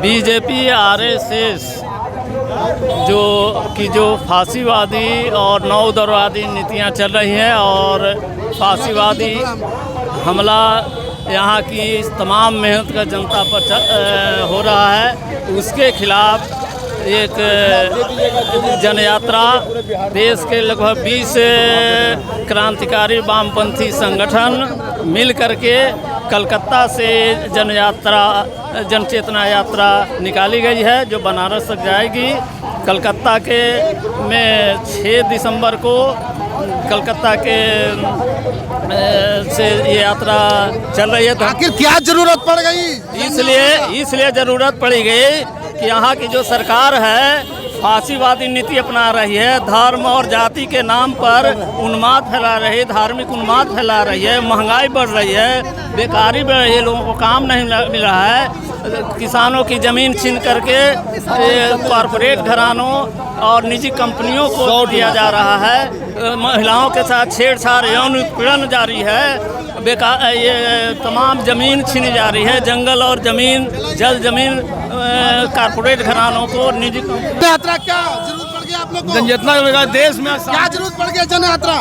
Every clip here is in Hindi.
बीजेपी आरएसएस जो फांसीवादी और नौ उदारवादी नीतियां चल रही हैं और फांसीवादी हमला यहाँ की तमाम मेहनत का जनता पर हो रहा है, उसके खिलाफ एक जन यात्रा देश के लगभग 20 क्रांतिकारी वामपंथी संगठन मिल करके कलकत्ता से जन चेतना यात्रा निकाली गई है, जो बनारस तक जाएगी। कलकत्ता में 6 दिसंबर को कलकत्ता के से ये यात्रा चल रही है। आखिर क्या जरूरत पड़ गई? इसलिए ज़रूरत पड़ी गई कि यहाँ की जो सरकार है फांसीवादी नीति अपना रही है, धर्म और जाति के नाम पर उन्माद फैला रही है, धार्मिक उन्माद फैला रही है, महंगाई बढ़ रही है, बेकारी बढ़ रही है, लोगों को काम नहीं मिल रहा है, किसानों की ज़मीन छीन करके कॉरपोरेट घरानों और निजी कंपनियों को दिया जा रहा है, महिलाओं के साथ छेड़छाड़ यौन उत्पीड़न जारी है, ये तमाम ज़मीन छीनी जा रही है, जंगल और जल जमीन कॉरपोरेट घरानों को निजी यात्रा क्या जरूरत पड़ गई आप लोग को? जन यात्रा देश में क्या जरूरत पड़ गई जन यात्रा?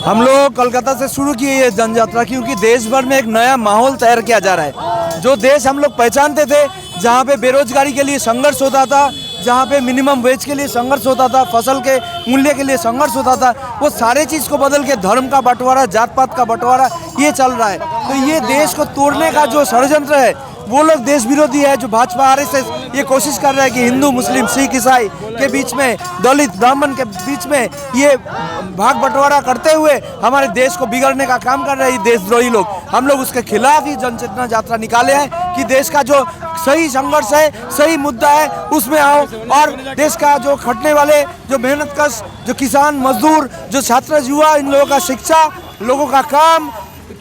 हम लोग कोलकाता से शुरू किए ये जन यात्रा क्योंकि देश भर में एक नया माहौल तैयार किया जा रहा है। जो देश हम लोग पहचानते थे, जहाँ पे बेरोजगारी के लिए संघर्ष होता था, जहाँ पे मिनिमम वेज के लिए संघर्ष होता था, फसल के मूल्य के लिए संघर्ष होता था, वो सारे चीज़ को बदल के धर्म का बंटवारा, जात पात का बंटवारा ये चल रहा है। तो ये देश को तोड़ने का जो षड्यंत्र है, वो लोग देश विरोधी है। जो भाजपा आरएसएस ये कोशिश कर रहा है कि हिंदू मुस्लिम सिख ईसाई के बीच में, दलित ब्राह्मण के बीच में ये भाग बंटवारा करते हुए हमारे देश को बिगड़ने का काम कर रहे हैं देशद्रोही लोग। हम लोग उसके खिलाफ ही जन चेतना यात्रा निकाले हैं कि देश का जो सही संघर्ष है, सही मुद्दा है, उसमें आओ और देश का जो खटने वाले, जो मेहनतकश, जो किसान मजदूर, जो छात्र युवा, इन लोगों का शिक्षा, लोगों का काम,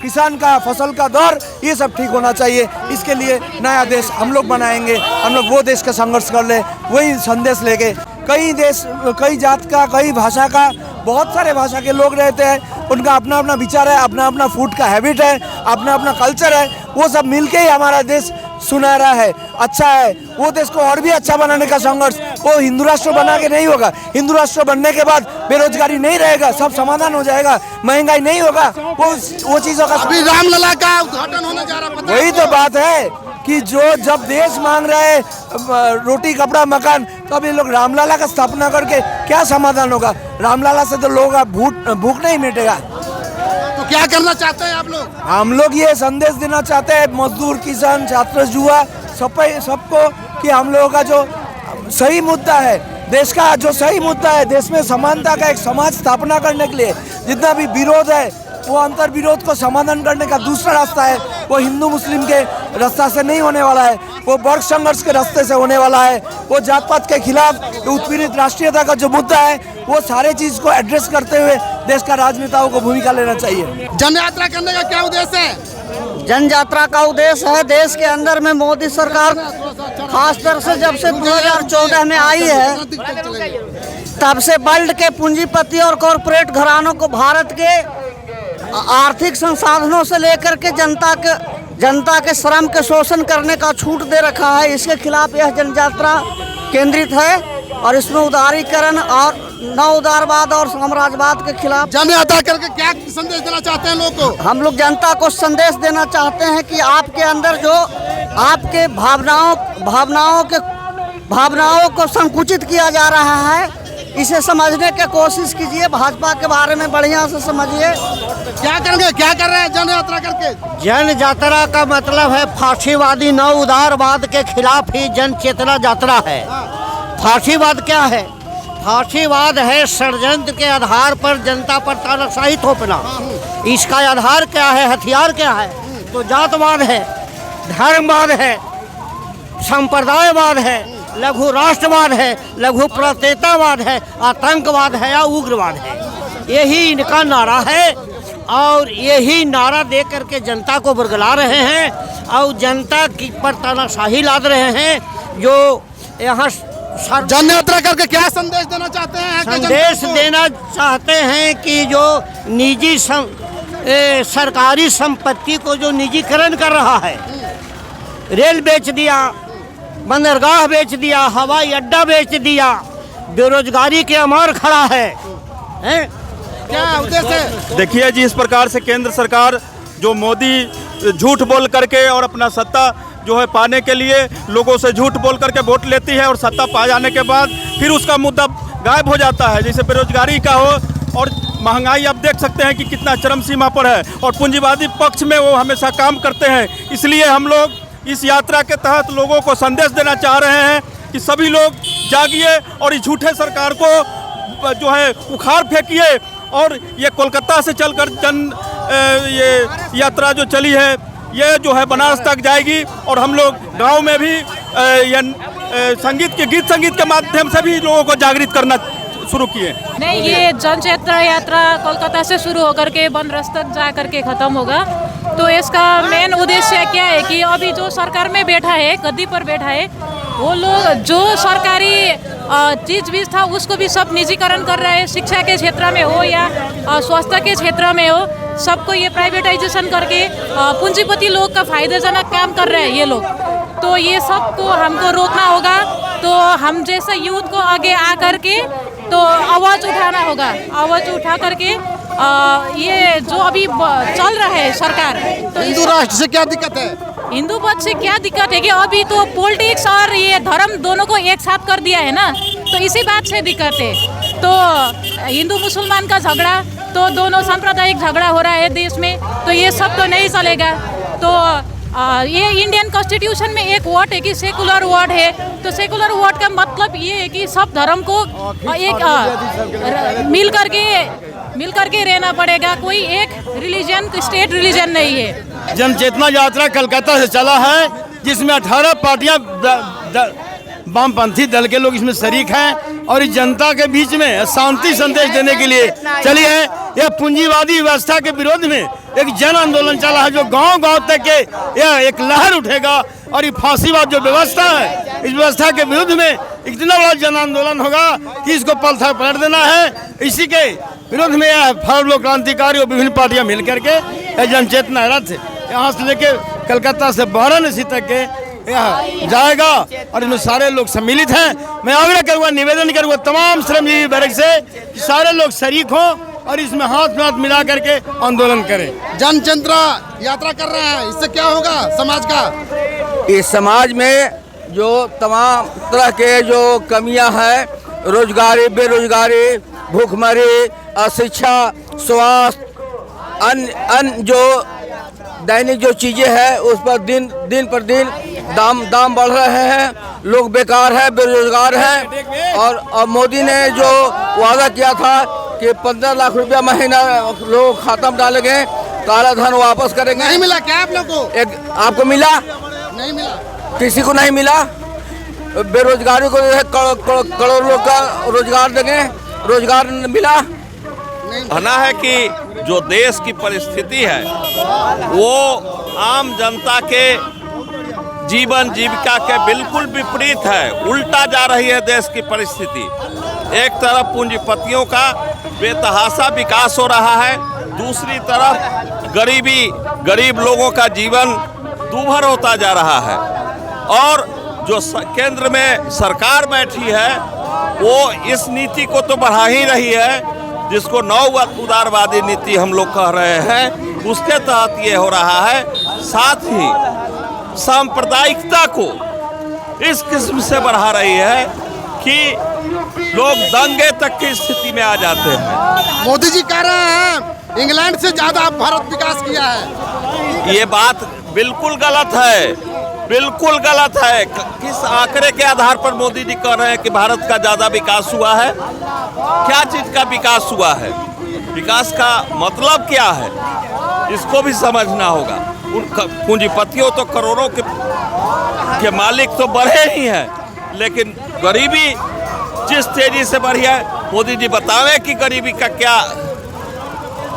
किसान का फसल का दर, ये सब ठीक होना चाहिए। इसके लिए नया देश हम लोग बनाएंगे। हम लोग वो देश का संघर्ष कर ले, वही संदेश लेके। कई देश, कई जात का, कई भाषा का, बहुत सारे भाषा के लोग रहते हैं, उनका अपना अपना विचार है, अपना अपना फूड का हैबिट है, अपना अपना कल्चर है, वो सब मिलके ही हमारा देश सुनहरा है, अच्छा है। वो देश को और भी अच्छा बनाने का संघर्ष वो हिंदू राष्ट्र बना के नहीं होगा। हिंदू राष्ट्र बनने के बाद बेरोजगारी नहीं रहेगा, सब समाधान हो जाएगा, महंगाई नहीं होगा, वो चीज़ों का। अभी रामलला का उद्घाटन होने जा रहा है। वही तो बात है कि जब देश मांग रहे हैं रोटी कपड़ा मकान, तो अब ये लोग रामलला का स्थापना करके क्या समाधान होगा? रामलला से तो लोगों का भूख नहीं मिटेगा। तो क्या करना चाहते हैं आप लोग? हम लोग ये संदेश देना चाहते हैं मजदूर, किसान, छात्र, युवा, सबको कि हम लोगों का जो सही मुद्दा है, देश का जो सही मुद्दा है, देश में समानता का एक समाज स्थापना करने के लिए जितना भी विरोध है, वो अंतर विरोध को समाधान करने का दूसरा रास्ता है। वो हिंदू मुस्लिम के रास्ता से नहीं होने वाला है, वो वर्ग संघर्ष के रास्ते से होने वाला है। वो जात पात के खिलाफ उत्पीड़ित राष्ट्रीयता का जो मुद्दा है, वो सारे चीज़ को एड्रेस करते हुए देश का राजनेताओं को भूमिका लेना चाहिए। जन यात्रा करने का क्या उद्देश्य है? जन यात्रा का उद्देश्य है देश के अंदर में मोदी सरकार खासतौर से जब से 2014 में आई है, तब से वर्ल्ड के पूंजीपति और कॉरपोरेट घरानों को भारत के आर्थिक संसाधनों से लेकर के जनता के श्रम के शोषण करने का छूट दे रखा है। इसके खिलाफ यह जन यात्रा केंद्रित है और इसमें उदारीकरण और नव उदारवाद और साम्राज्यवाद के खिलाफ जन यात्रा करके क्या संदेश देना चाहते हैं लोगों को? हम लोग जनता को संदेश देना चाहते हैं कि आपके अंदर जो आपके भावनाओं को संकुचित किया जा रहा है, इसे समझने की कोशिश कीजिए। भाजपा के बारे में बढ़िया से समझिए। क्या करेंगे, क्या कर रहे हैं जन यात्रा करके? जन यात्रा का मतलब है फांसीवादी नव उदारवाद के खिलाफ ही जन चेतना यात्रा है। फांसीवाद क्या है? फांसीवाद है षड्यंत्र के आधार पर जनता पर तानाशाही थोपना। इसका आधार क्या है, हथियार क्या है? तो जातवाद है, धर्मवाद है, संप्रदायवाद है, लघु राष्ट्रवाद है, लघु प्रत्येतावाद है, आतंकवाद है या उग्रवाद है। यही इनका नारा है और यही नारा दे करके जनता को बरगला रहे हैं और जनता की पर तानाशाही लाद रहे हैं। जो यहाँ जन यात्रा करके क्या संदेश देना चाहते हैं? संदेश देना चाहते हैं कि जो निजी सरकारी संपत्ति को जो निजीकरण कर रहा है, रेल बेच दिया, बंदरगाह बेच दिया, हवाई अड्डा बेच दिया, बेरोजगारी के अमर खड़ा है, हैं? क्या उद्देश्य है? देखिए जी, इस प्रकार से केंद्र सरकार जो मोदी झूठ बोल करके और अपना सत्ता जो है पाने के लिए लोगों से झूठ बोल करके वोट लेती है और सत्ता पा जाने के बाद फिर उसका मुद्दा गायब हो जाता है। जैसे बेरोजगारी का हो और महंगाई, आप देख सकते हैं कि कितना चरम सीमा पर है और पूंजीवादी पक्ष में वो हमेशा काम करते हैं। इसलिए हम लोग इस यात्रा के तहत लोगों को संदेश देना चाह रहे हैं कि सभी लोग जागिए और इस झूठे सरकार को जो है उखाड़ फेंकिए। और ये कोलकाता से चलकर ये यात्रा जो चली है ये जो है बनारस तक जाएगी और हम लोग गांव में भी गीत संगीत के माध्यम से भी लोगों को जागृत करना शुरू किए। नहीं, ये जनचेतना यात्रा कोलकाता से शुरू होकर के बनारस तक जा करके ख़त्म होगा। तो इसका मेन उद्देश्य क्या है कि अभी जो सरकार में बैठा है, गद्दी पर बैठा है, वो लोग जो सरकारी चीज बीज था उसको भी सब निजीकरण कर रहे हैं। शिक्षा के क्षेत्र में हो या स्वास्थ्य के क्षेत्र में हो, सबको ये प्राइवेटाइजेशन करके पूंजीपति लोग का फायदेजनक काम कर रहे हैं ये लोग। तो ये सब को हमको रोकना होगा। तो हम जैसे यूथ को आगे आ करके तो आवाज़ उठाना होगा। आवाज़ उठा करके ये जो अभी चल रहा है सरकार, तो हिंदू राष्ट्र से क्या दिक्कत है? हिंदू पक्ष से क्या दिक्कत है कि अभी तो पॉलिटिक्स और ये धर्म दोनों को एक साथ कर दिया है ना, तो इसी बात से दिक्कत है। तो हिंदू मुसलमान का झगड़ा, तो दोनों सांप्रदायिक झगड़ा हो रहा है देश में, तो ये सब तो नहीं चलेगा। तो ये इंडियन कॉन्स्टिट्यूशन में एक वर्ड है कि सेकुलर वर्ड है। तो सेकुलर वर्ड का मतलब ये है कि सब धर्म को एक मिल करके रहना पड़ेगा। कोई एक रिलीजन, स्टेट रिलीजन नहीं है। जनचेतना यात्रा कलकत्ता से चला है, जिसमें 18 पार्टियां वामपंथी दल के लोग इसमें शरीक हैं और इस जनता के बीच में शांति संदेश देने के लिए चली है। यह पूंजीवादी व्यवस्था के विरोध में एक जन आंदोलन चला है जो गांव-गांव तक के यह एक लहर उठेगा और ये फांसीवाद जो व्यवस्था है, इस व्यवस्था के विरुद्ध में इतना बड़ा जन आंदोलन होगा कि इसको पलथा पलट देना है। इसी के विरोध में यह फॉरवर्ड लोक क्रांतिकारी और विभिन्न पार्टियां मिल करके यह जनचेतना रथ यहाँ से लेके कलकत्ता से वाराणसी तक के यहाँ जाएगा और इसमें सारे लोग सम्मिलित हैं। मैं आग्रह करूँगा, निवेदन करूँगा तमाम श्रमजीवी वर्ग से कि सारे लोग शरीक हों और इसमें हाथ में हाथ मिला करके आंदोलन करें। जनचेतना यात्रा कर रहे हैं, इससे क्या होगा समाज का? इस समाज में जो तमाम तरह के जो कमियां हैं, रोजगारी, बेरोजगारी, भूखमरी, अशिक्षा, स्वास्थ्य, अन्य जो दैनिक जो चीज़ें हैं उस पर दिन पर दिन दाम बढ़ रहे हैं। लोग बेकार हैं, बेरोजगार हैं और मोदी ने जो वादा किया था कि 15 लाख रुपया महीना लोग खाता में डालेंगे, काला धन वापस करेंगे। नहीं मिला क्या आप लोग को? आपको मिला? नहीं मिला। किसी को नहीं मिला। बेरोजगारी को करोड़ लोग का रोजगार देंगे, रोजगार मिला। कहना है कि जो देश की परिस्थिति है वो आम जनता के जीवन जीविका के बिल्कुल विपरीत है, उल्टा जा रही है देश की परिस्थिति। एक तरफ पूंजीपतियों का बेतहाशा विकास हो रहा है, दूसरी तरफ गरीब लोगों का जीवन दूभर होता जा रहा है। और जो केंद्र में सरकार बैठी है वो इस नीति को तो बढ़ा ही रही है जिसको नौ उदारवादी नीति हम लोग कह रहे हैं, उसके तहत ये हो रहा है। साथ ही सांप्रदायिकता को इस किस्म से बढ़ा रही है कि लोग दंगे तक की स्थिति में आ जाते हैं। मोदी जी कह रहे हैं इंग्लैंड से ज्यादा भारत विकास किया है। ये बात बिल्कुल गलत है, बिल्कुल गलत है। किस आंकड़े के आधार पर मोदी जी कह रहे हैं कि भारत का ज़्यादा विकास हुआ है? क्या चीज़ का विकास हुआ है? विकास का मतलब क्या है, इसको भी समझना होगा। उन पूंजीपतियों तो करोड़ों के मालिक तो बढ़े ही हैं, लेकिन गरीबी जिस तेजी से बढ़ी है, मोदी जी बतावें कि गरीबी का क्या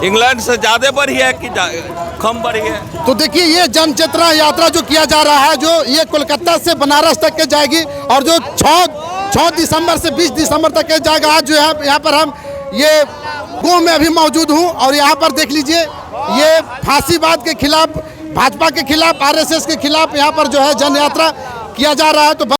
इंग्लैंड से ज़्यादा बढ़ी है कि कम बढ़ी है। तो देखिए ये जनचेतना यात्रा जो किया जा रहा है, जो ये कोलकाता से बनारस तक के जाएगी और जो 6 दिसंबर से 20 दिसंबर तक के जाएगा। आज जो है यहाँ पर हम ये गाँव में अभी मौजूद हूँ और यहाँ पर देख लीजिए ये फांसीवाद के खिलाफ, भाजपा के खिलाफ, RSS के खिलाफ यहाँ पर जो है जन यात्रा किया जा रहा है। तो